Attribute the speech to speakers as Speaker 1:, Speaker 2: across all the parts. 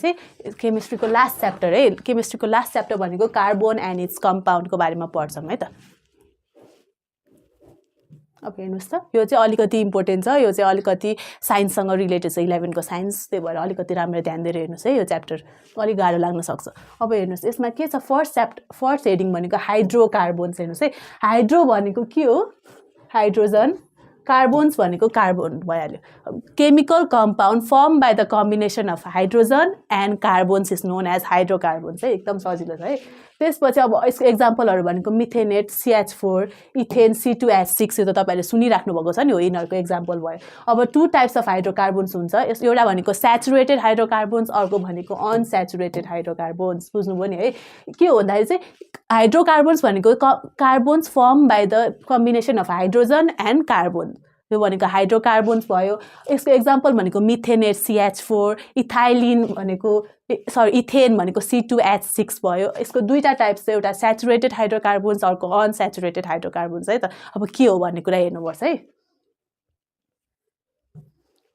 Speaker 1: चाहिँ केमिस्ट्रीको last chapter है केमिस्ट्रीको last chapter भनेको कार्बन एन्ड इट्स कम्पाउन्डको बारेमा पढ्छौँ है त अब हेर्नुस् त यो चाहिँ अलिकति इम्पोर्टेन्ट छ यो चाहिँ अलिकति साइन्ससँग रिलेटेड छ 11 को साइन्स त्यही भएर अलिकति राम्रो ध्यान दिएर हेर्नुस् है यो च्याप्टर अलिक गाह्रो लाग्न सक्छ अब हेर्नुस् यसमा के छ फर्स्ट हेडिङ भनेको हाइड्रोकार्बोन्स हेर्नुस् है हाइड्रो भनेको के हो हाइड्रोजन कार्बोन्स भनेको कार्बन भइहाल्यो chemical compound form by the combination of hydrogen and carbons is known as hydrocarbons है एकदम सजिलो छ है त्यसपछि अब यसको एक्जाम्पलहरू भनेको मिथेनेट CH4 इथेन C2H6 यो त तपाईँहरूले सुनिराख्नु भएको छ नि हो यिनीहरूको एक्जाम्पल भयो अब 2 टाइप्स अफ हाइड्रोकार्बोन्स हुन्छ एउटा भनेको स्याचुरेटेड हाइड्रोकार्बोन्स अर्को भनेको अनस्याचुरेटेड हाइड्रोकार्बोन्स बुझ्नुभयो नि है के हो भन्दाखेरि चाहिँ हाइड्रोकार्बोन्स भनेको carbons form by the combination of hydrogen and carbon यो भनेको हाइड्रोकार्बोन्स भयो यसको एक्जाम्पल भनेको मिथेनेट CH4 इथाइलिन भनेको इथेन भनेको C2H6 भयो यसको दुईटा टाइप्स छ एउटा स्याचुरेटेड हाइड्रोकार्बोन्स अर्को अनस्याचुरेटेड हाइड्रोकार्बोन्स है त अब के हो भन्ने कुरा हेर्नुपर्छ है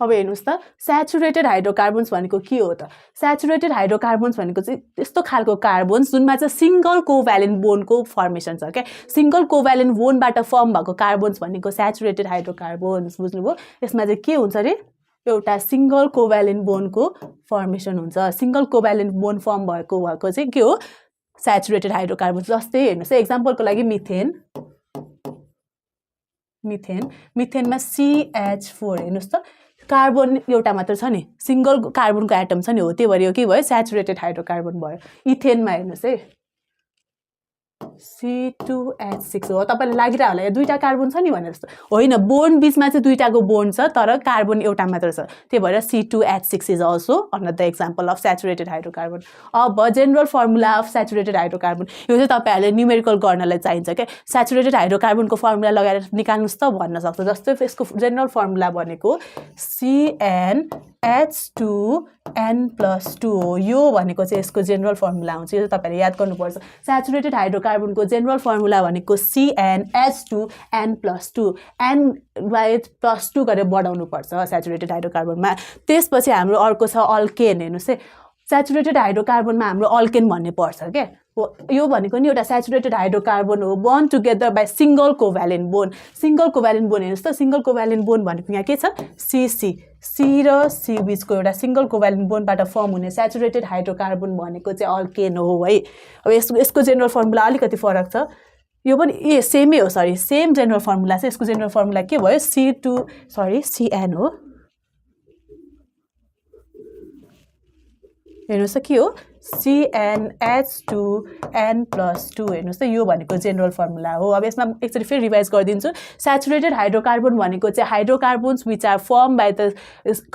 Speaker 1: अब हेर्नुस् त स्याचुरेटेड हाइड्रोकार्बोन्स भनेको के हो त स्याचुरेटेड हाइड्रोकार्बोन्स भनेको चाहिँ त्यस्तो खालको कार्बोन्स जुनमा चाहिँ सिंगल कोभ्यालेन्ट बोन्डको फर्मेसन छ क्या सिंगल कोभ्यालेन्ट बोन्डबाट फर्म भएको कार्बोन्स भनेको स्याचुरेटेड हाइड्रोकार्बोन्स बुझ्नुभयो यसमा चाहिँ के हुन्छ रे एउटा सिंगल कोभ्यालेन्ट बोन्डको फर्मेसन हुन्छ सिंगल कोभ्यालेन्ट बोन्ड फर्म भएको चाहिँ के हो स्याचुरेटेड हाइड्रोकार्बोन्स जस्तै हेर्नुस् है एक्जाम्पलको लागि मिथेनमा CH4 हेर्नुस् त कार्बन एउटा मात्र छ नि सिंगल कार्बनको एटम छ नि हो त्यही भएर यो के भयो स्याचुरेटेड हाइड्रोकार्बन भयो इथेनमा हेर्नुस् है C2H6 हो तपाईलाई लागिरा होला यो दुईटा कार्बन छ नि भनेर जस्तो होइन बोन्ड बीचमा चाहिँ दुईटाको बोन्ड छ तर कार्बन एउटा मात्र छ त्यही भएर C2H6 is also another example of saturated hydrocarbon अब general formula of saturated hydrocarbon यो चाहिँ तपाईँहरूले न्युमेरिकल गर्नलाई चाहिन्छ क्या स्याचुरेटेड हाइड्रोकार्बनको फर्मुला लगाएर निकाल्नुस् त भन्न सक्छ जस्तै यसको जेनरल फर्मुला भनेको CnH2n+2 हो यो भनेको चाहिँ यसको जेनरल फर्मुला हुन्छ यो तपाईँहरूले याद गर्नुपर्छ स्याचुरेटेड हाइड्रोकार्बनको जेनरल फर्मुला भनेको CnH2n+2 n/+2 गरेर बढाउनुपर्छ स्याचुरेटेड हाइड्रोकार्बनमा त्यसपछि हाम्रो अर्को छ अल्केन हेर्नुस् है स्याचुरेटेड हाइड्रोकार्बनमा हाम्रो अल्केन भन्ने पर्छ क्या यो भनेको नि एउटा स्याचुरेटेड हाइड्रोकार्बन हो bond together by single covalent bond हेर्नुस् त सिंगल कोभ्यालेन्ट बोन्ड भनेको यहाँ के छ C र C बीचको एउटा सिंगल कोभ्यालेन्ट बोन्डबाट फर्म हुने स्याचुरेटेड हाइड्रोकार्बन भनेको चाहिँ अल्केन हो है अब यसको जेनरल फर्मुला अलिकति फरक छ यो पनि सेमै हो सेम जेनरल फर्मुला छ यसको जेनरल फर्मुला के भयो CN हो हेर्नुस् त के हो CnH2n+2 हेर्नुस् त यो भनेको जेनरल फर्मुला हो अब यसमा एकचोटि फेरि रिभाइज गरिदिन्छु स्याचुरेटेड हाइड्रोकार्बन भनेको चाहिँ hydrocarbons which are form by the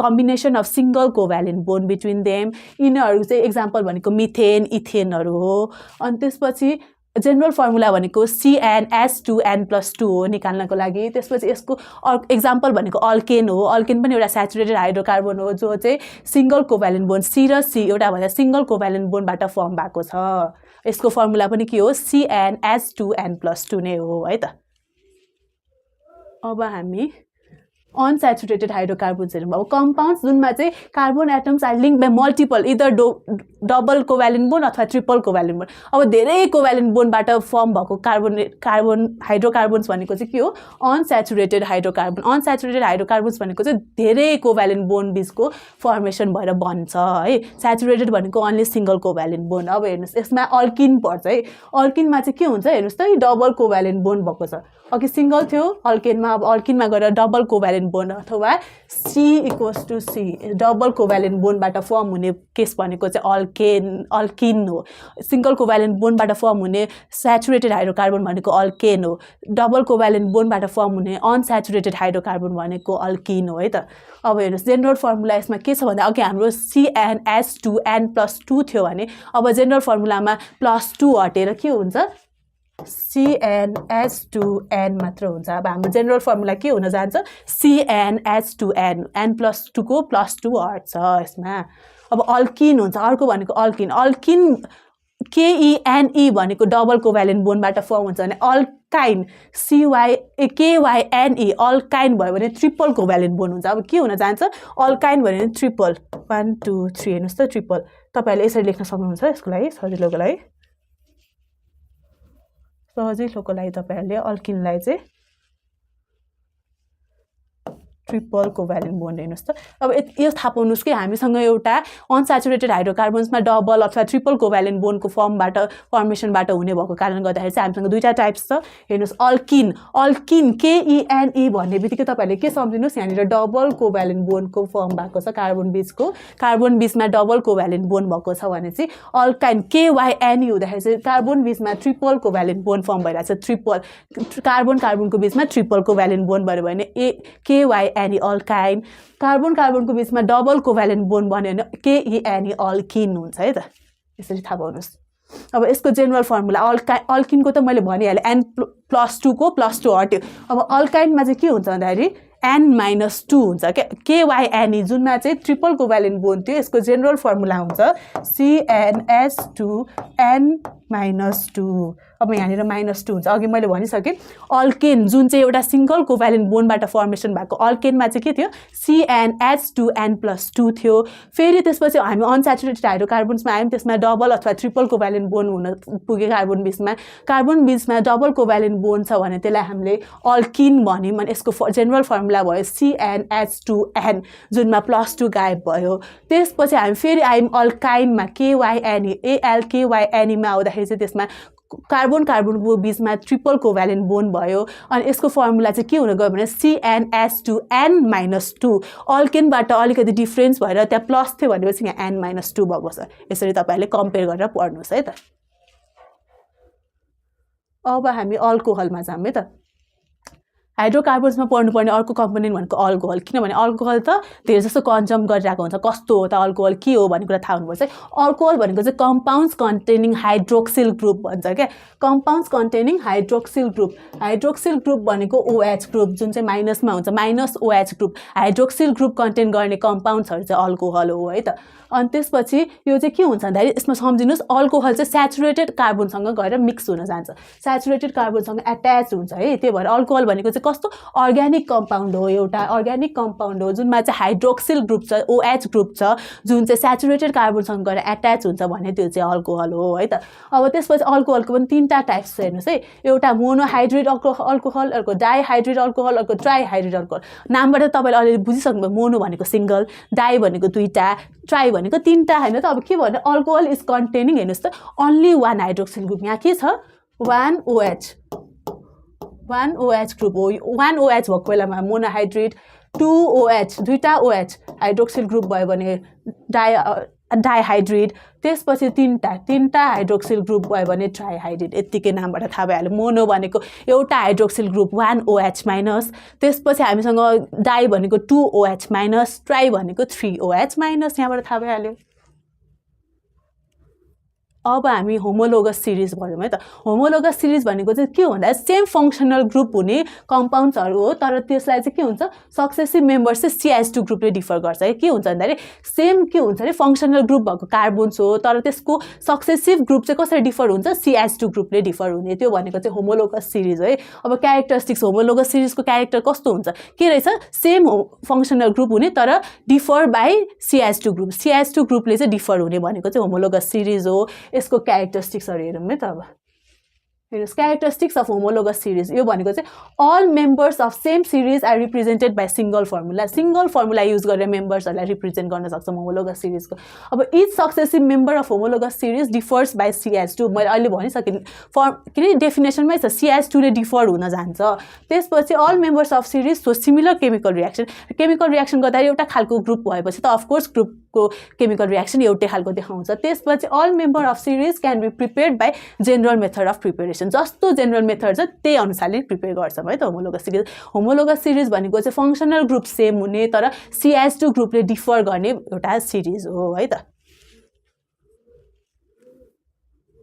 Speaker 1: combination of single covalent bond between them यिनीहरू चाहिँ एक्जाम्पल भनेको मिथेन इथेनहरू हो अनि त्यसपछि जेनरल फर्मुला भनेको CnH2n+2 हो निकाल्नको लागि त्यसपछि यसको एक्जाम्पल भनेको अल्केन हो अल्केन पनि एउटा स्याचुरेटेड हाइड्रोकार्बन हो जो चाहिँ सिंगल कोभ्यालेन्ट बोन्ड C र C एउटा भन्दा सिंगल कोभ्यालेन्ट बोन्डबाट फर्म भएको छ यसको फर्मुला पनि के हो CnH2n+2 नै हो है त अब हामी अनस्याचुरेटेड हाइड्रोकार्बन्स हेर्नु अब कम्पाउन्ड्स जुनमा चाहिँ carbon atoms are link by multiple either double covalent bond अथवा ट्रिपल कोभ्यालेन्ट बोन्ड अब धेरै कोभ्यालेन्ट बोन्डबाट फर्म भएको कार्बन हाइड्रोकार्बन्स भनेको चाहिँ के हो अनस्याचुरेटेड हाइड्रोकार्बन्स भनेको चाहिँ धेरै कोभ्यालेन्ट बोन्ड बीचको फर्मेसन भएर बन्छ है स्याचुरेटेड भनेको अन्ली सिंगल कोभ्यालेन्ट बोन्ड अब हेर्नुस् यसमा अल्किन पर्छ है अल्किनमा चाहिँ के हुन्छ हेर्नुस् त डबल कोभ्यालेन्ट बोन्ड भएको छ अघि सिंगल थियो अल्केनमा अब अल्किनमा गएर डबल कोभ्यालेन्ट बोन्ड अथवा C=C डबल कोभ्यालेन्ट बोन्डबाट फर्म हुने केस भनेको चाहिँ अल्किन हो सिंगल कोभ्यालेन्ट बोन्डबाट फर्म हुने स्याचुरेटेड हाइड्रोकार्बन भनेको अल्केन हो डबल कोभ्यालेन्ट बोन्डबाट फर्म हुने अनस्याचुरेटेड हाइड्रोकार्बन भनेको अल्किन हो है त अब हेर्नुस् जेनरल फर्मुला यसमा के छ भन्दा अघि हाम्रो CnH2n+2 थियो भने अब जेनरल फर्मुलामा +2 हटेर के हुन्छ CnH2n मात्र हुन्छ अब हाम्रो जेनरल फर्मुला के हुन जान्छ CnH2n n+2 को +2 हट्छ यसमा अब अल्किन हुन्छ अर्को भनेको अल्किन KENE भनेको डबल कोभ्यालेन्ट बोन्डबाट फर्म हुन्छ भने अल्काइन KYNE अल्काइन भयो भने ट्रिपल कोभ्यालेन्ट बोन्ड हुन्छ। अब के हुन जान्छ अल्काइन भन्यो भने ट्रिपल 1 2 3 हेर्नुहोस् त ट्रिपल तपाईहरुले यसरी लेख्न सक्नुहुन्छ यसको लागि सजिलोको लागि सजिलोको लागि तपाईहरुले अल्किनलाई चाहिँ ट्रिपल कोभ्यालेन्ट बोन्ड हेर्नुहोस् त। अब यो थाहा पाउनुस् कि हामीसँग एउटा अनस्याचुरेटेड हाइड्रोकार्बन्समा डबल अथवा ट्रिपल कोभ्यालेन्ट बोन्डको फर्मेसनबाट हुने भएको कारणले गर्दाखेरि चाहिँ हामीसँग दुईटा टाइप्स छ। हेर्नुहोस् अल्किन KENE भन्ने बित्तिकै तपाईहरुले के सम्झिनुस् यहाँनिर डबल कोभ्यालेन्ट बोन्डको फर्म भएको छ कार्बन बीचमा डबल कोभ्यालेन्ट बोन्ड भएको छ भने चाहिँ अल्काइन KYNE हुँदाखेरि चाहिँ कार्बन बीचमा ट्रिपल कोभ्यालेन्ट बोन्ड फर्म भइरहेछ। ट्रिपल कार्बनको बीचमा ट्रिपल कोभ्यालेन्ट बोन्ड भयो भने KYNE अल्काइन कार्बनको बीचमा डबल कोभ्यालेन्ट बोन्ड बन्यो भने KENE अल्किन हुन्छ है त। यसरी थाहा पाउनुस्। अब यसको जेनरल फर्मुला अल्किनको त मैले भनिहालेँ N+2 को +2 हट्यो। अब अल्काइनमा चाहिँ के हुन्छ भन्दाखेरि N-2 हुन्छ KYNE जुनमा चाहिँ ट्रिपल कोभ्यालेन्ट बोन्ड थियो यसको जेनरल फर्मुला हुन्छ CnH2n-2। अब यहाँनिर -2 हुन्छ। अघि मैले भनिसकेँ अल्केन जुन चाहिँ एउटा सिंगल कोभ्यालेन्ट बोन्डबाट फर्मेसन भएको अल्केनमा चाहिँ के थियो CnH2n+2 थियो। फेरि त्यसपछि हामी अनस्याचुरेटेड हाइड्रोकार्बन्समा आयौँ त्यसमा डबल अथवा ट्रिपल कोभ्यालेन्ट बोन्ड हुन पुगे कार्बन बीचमा डबल कोभ्यालेन्ट बोन्ड छ भने त्यसलाई हामीले अल्किन भन्यौँ अनि यसको जेनरल फर्मुला भयो CnH2n जुनमा +2 गायब भयो। त्यसपछि हामी फेरि आयौँ अल्काइनमा KYNE मा आउँदाखेरि चाहिँ त्यसमा कार्बनको बीचमा ट्रिपल कोभ्यालेन्ट बोन्ड भयो अनि यसको फर्मुला चाहिँ के हुन गयो भने CnH2n-2 अल्केनबाट अलिकति डिफरेन्स भएर त्यहाँ प्लस थियो भनेपछि यहाँ n-2 भएको छ। यसरी तपाईहरुले कम्पेयर गरेर पढ्नुस् है त। अब हामी अल्कोहलमा जाम है त। हाइड्रोकार्बन्समा पढ्नुपर्ने अर्को कम्पोनेन्ट भनेको अल्कोहल किनभने अल्कोहल त धेरै जस्तो कन्ज्युम गरिरहेको हुन्छ। कस्तो हो त अल्कोहल के हो भन्ने कुरा थाहा हुनुपर्छ। अल्कोहल भनेको चाहिँ कम्पाउन्ड्स कन्टेनिङ हाइड्रोक्सिल ग्रुप भन्छ क्या कम्पाउन्ड्स कन्टेनिङ हाइड्रोक्सिल ग्रुप भनेको OH ग्रुप जुन चाहिँ माइनसमा हुन्छ -OH group hydroxyl group contain गर्ने कम्पाउन्ड्सहरू चाहिँ अल्कोहल हो है त। अनि त्यसपछि यो चाहिँ के हुन्छ भन्दाखेरि यसमा सम्झिनुस् अल्कोहल चाहिँ स्याचुरेटेड कार्बनसँग गएर मिक्स हुन जान्छ स्याचुरेटेड कार्बनसँग एट्याच हुन्छ है। त्यही भएर अल्कोहल भनेको चाहिँ कस्तो अर्ग्यानिक कम्पाउन्ड हो एउटा अर्ग्यानिक कम्पाउन्ड हो जुनमा चाहिँ हाइड्रोक्सिल ग्रुप छ OH ग्रुप छ जुन चाहिँ स्याचुरेटेड कार्बनसँग गएर एट्याच हुन्छ भने त्यो चाहिँ अल्कोहल हो है त। अब त्यसपछि अल्कोहलको पनि तीनटा टाइप्स छ हेर्नुहोस् है एउटा मोनोहाइड्रेट अल्कोहल अर्को डाइहाइड्रेट अल्कोहल अर्को ट्राइहाइड्रेट अल्कोहल। नामबाट तपाईँले अलरेडी बुझिसक्नुभयो मोनो भनेको सिंगल डाइ भनेको दुईटा ट्राई भनेको तीनटा हैन त। अब के भन्नु अल्कोहल इज कन्टेनिङ हेर्नुहोस् त ओन्ली वान हाइड्रोक्सिल ग्रुप यहाँ के छ 1 OH ग्रुप हो 1 OH भएको बेलामा मोनोहाइड्रेट 2 OH दुईटा OH हाइड्रोक्सिल ग्रुप भयो भने डाइहाइड्रेट त्यसपछि तीनटा हाइड्रोक्सिल ग्रुप भयो भने ट्राइहाइड्रेट। यतिकै नामबाट थाहा भइहाल्यो। मोनो भनेको एउटा हाइड्रोक्सिल ग्रुप 1 OH माइनस त्यसपछि हामीसँग डाइ भनेको 2 OH माइनस ट्राई भनेको 3 OH माइनस यहाँबाट थाहा भइहाल्यो। अब हामी होमोलोगस सिरिज भनौँ है त। होमोलोगस सिरिज भनेको चाहिँ के हो भन्दा सेम फङ्सनल ग्रुप हुने कम्पाउन्ड्सहरू हो तर त्यसलाई चाहिँ के हुन्छ सक्सेसिभ मेम्बर्स चाहिँ CH2 ग्रुपले डिफर गर्छ है। के हुन्छ भन्दाखेरि सेम के हुन्छ अरे फङ्सनल ग्रुप भएको कार्बन्स हो तर त्यसको सक्सेसिभ ग्रुप चाहिँ कसरी डिफर हुन्छ CH2 ग्रुपले डिफर हुने त्यो भनेको चाहिँ होमोलोगस सिरिज है। अब क्यारेक्टरिस्टिक्स होमोलोगस सिरिजको क्यारेक्टर कस्तो हुन्छ के रहेछ सेम फङ्सनल ग्रुप हुने तर डिफर बाई CH2 ग्रुपले चाहिँ डिफर हुने भनेको चाहिँ होमोलोगस सिरिज हो। यसको क्यारेक्टरिस्टिक्सहरु हेरौँ है त। अब हेर्नुहोस् क्यारेक्टरिस्टिक्स अफ होमोलोगस सिरिज यो भनेको चाहिँ all members of same series are represented by single formula use गरेर मेम्बर्सहरूलाई रिप्रेजेन्ट गर्न सक्छौँ होमोलोगस सिरिजको। अब each successive member of homologous series differs by CH2 मैले अहिले भनिसकेँ के अरे डेफिनेसनमै छ CH2 ले डिफर हुन जान्छ। त्यसपछि all members of series so similar chemical reaction गर्दा एउटा खालको ग्रुप भएपछि त अफकोर्स ग्रुपको केमिकल रियाक्सन एउटै खालको देखाउँछ। त्यसपछि all member of series can be prepared by general method of preparation जस्तो जेनरल मेथड छ त्यही अनुसारले प्रिपेयर गर्छौँ है त होमोलोगस सिरिज भनेको चाहिँ फङ्सनल ग्रुप सेम हुने तर CH2 ग्रुपले डिफर गर्ने एउटा सिरिज हो है त।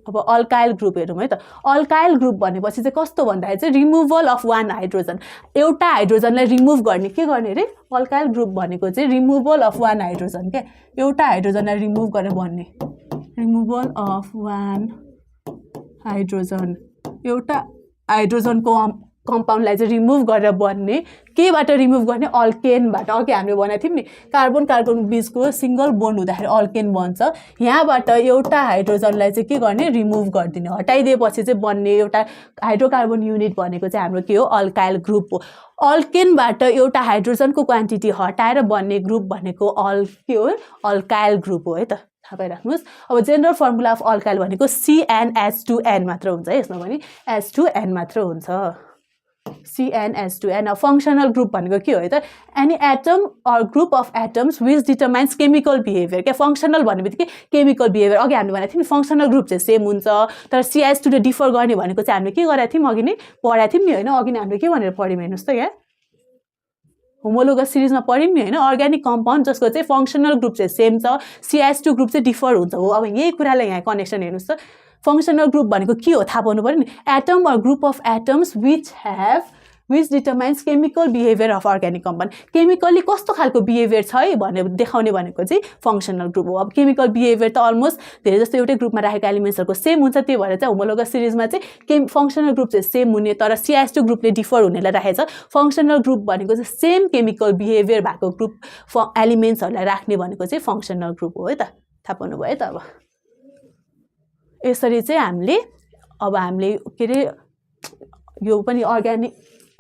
Speaker 1: अब अल्काइल ग्रुप हेरौँ है त। अल्काइल ग्रुप भनेपछि चाहिँ कस्तो भन्दाखेरि चाहिँ रिमुभल अफ वान हाइड्रोजन एउटा हाइड्रोजनलाई रिमुभ गर्ने के गर्ने रे अल्काइल ग्रुप भनेको चाहिँ रिमुभल अफ वान हाइड्रोजन क्या एउटा हाइड्रोजनलाई रिमुभ गरेर भन्ने रिमुभल अफ वान हाइड्रोजन एउटा हाइड्रोजनको कम्पाउन्डलाई चाहिँ रिमुभ गरेर बन्ने केबाट रिमुभ गर्ने अल्केनबाट अघि हामीले भनेको थियौँ नि कार्बन कार्बन बीचको सिंगल बोन्ड हुँदाखेरि अल्केन बन्छ यहाँबाट एउटा हाइड्रोजनलाई चाहिँ के गर्ने रिमुभ गरिदिने हटाइदिएपछि चाहिँ बन्ने एउटा हाइड्रोकार्बन युनिट भनेको चाहिँ हाम्रो के हो अल्काइल ग्रुप हो अल्केनबाट एउटा हाइड्रोजनको क्वान्टिटी हटाएर बन्ने ग्रुप भनेको के हो अल्काइल ग्रुप हो है त थाहा पाइराख्नुहोस् अब जेनरल फर्मुला अफ अल्काइल भनेको CnH2n मात्र हुन्छ है यसमा पनि H2n मात्र हुन्छ CnH2n अब फंक्शनल ग्रुप भनेको के हो त any atom or group of atoms which determines chemical behaviour क्या फंक्शनल भन्ने बित्तिकै केमिकल बिहेभियर अघि हामीले भनेको थियौँ नि फंक्शनल ग्रुप चाहिँ सेम हुन्छ तर CH2 ले डिफर गर्ने भनेको चाहिँ हामीले के गरेका थियौँ अघि नै पढाएको थियौँ नि होइन अघि नै हामीले के भनेर पढ्यौँ हेर्नुहोस् त यहाँ होमोलोगस सिरिजमा पढ्यौँ नि होइन अर्ग्यानिक कम्पाउन्ड जसको चाहिँ फंक्शनल ग्रुप चाहिँ सेम छ CH2 ग्रुप चाहिँ डिफर हुन्छ हो अब यही कुरालाई यहाँ कनेक्सन हेर्नुहोस् त फंक्शनल ग्रुप भनेको के हो थाहा पाउनु पर्यो नि atom or group of atoms which determines chemical behaviour of organic compound chemically कस्तो खालको बिहेभियर छ है भनेर देखाउने भनेको चाहिँ फंक्शनल ग्रुप हो अब केमिकल बिहेभियर त अलमोस्ट धेरै जस्तो एउटै ग्रुपमा राखेका एलिमेन्ट्सहरूको सेम हुन्छ त्यही भएर चाहिँ होमोलोगस सिरिजमा चाहिँ फंक्शनल ग्रुप चाहिँ सेम हुने तर CH2 ग्रुपले डिफर हुनेलाई राखेको छ फंक्शनल ग्रुप भनेको चाहिँ सेम केमिकल बिहेभियर भएको ग्रुप एलिमेन्ट्सहरूलाई राख्ने भनेको चाहिँ फंक्शनल ग्रुप हो है त थाहा पाउनु भयो त अब यसरी चाहिँ हामीले के अरे यो पनि organic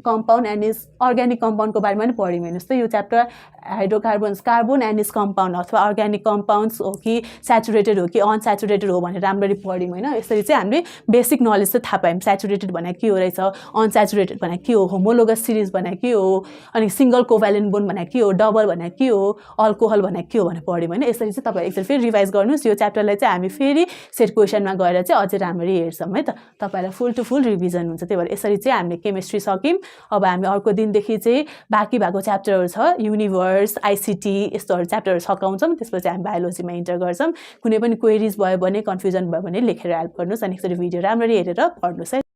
Speaker 1: compound and is organic कम्पाउन्डको बारेमा पनि पढ्यौँ हेर्नुहोस् त यो chapter hydrocarbons carbon and is compound अथवा अर्ग्यानिक कम्पाउन्ड्स हो कि सेचुरेटेड हो कि अनसेचुरेटेड हो भनेर राम्ररी पढ्यौँ होइन यसरी चाहिँ हामीले बेसिक नलेज चाहिँ थाहा पायौँ सेचुरेटेड भनेको के हो रहेछ अनसेचुरेटेड भनेको के हो होमोलोगस सिरिज भनेको के हो अनि सिंगल कोभ्यालेन्ट बोन्ड भनेको के हो डबल भनेको के हो अल्कोहल भनेको के हो भनेर पढ्यौँ होइन यसरी चाहिँ तपाईँ एकचोटि फेरि रिभाइज गर्नुहोस् यो च्याप्टरलाई चाहिँ हामी फेरि सेट क्वेसनमा गएर चाहिँ अझै राम्ररी हेर्छौँ है त तपाईँलाई फुल टु फुल रिभिजन हुन्छ त्यही भएर यसरी चाहिँ हामीले केमिस्ट्री सक्यौँ अब हामी अर्को दिनदेखि चाहिँ बाँकी भएको च्याप्टरहरू छ युनिभर्स आइसिटी यस्तोहरू च्याप्टरहरू सकाउँछौँ त्यसपछि हामी बायोलोजीमा इन्टर गर्छौँ कुनै पनि क्वेरिज भयो भने कन्फ्युजन भयो भने लेखेर हेल्प गर्नुहोस् अनि एकचोटि भिडियो राम्ररी हेरेर पढ्नुहोस् है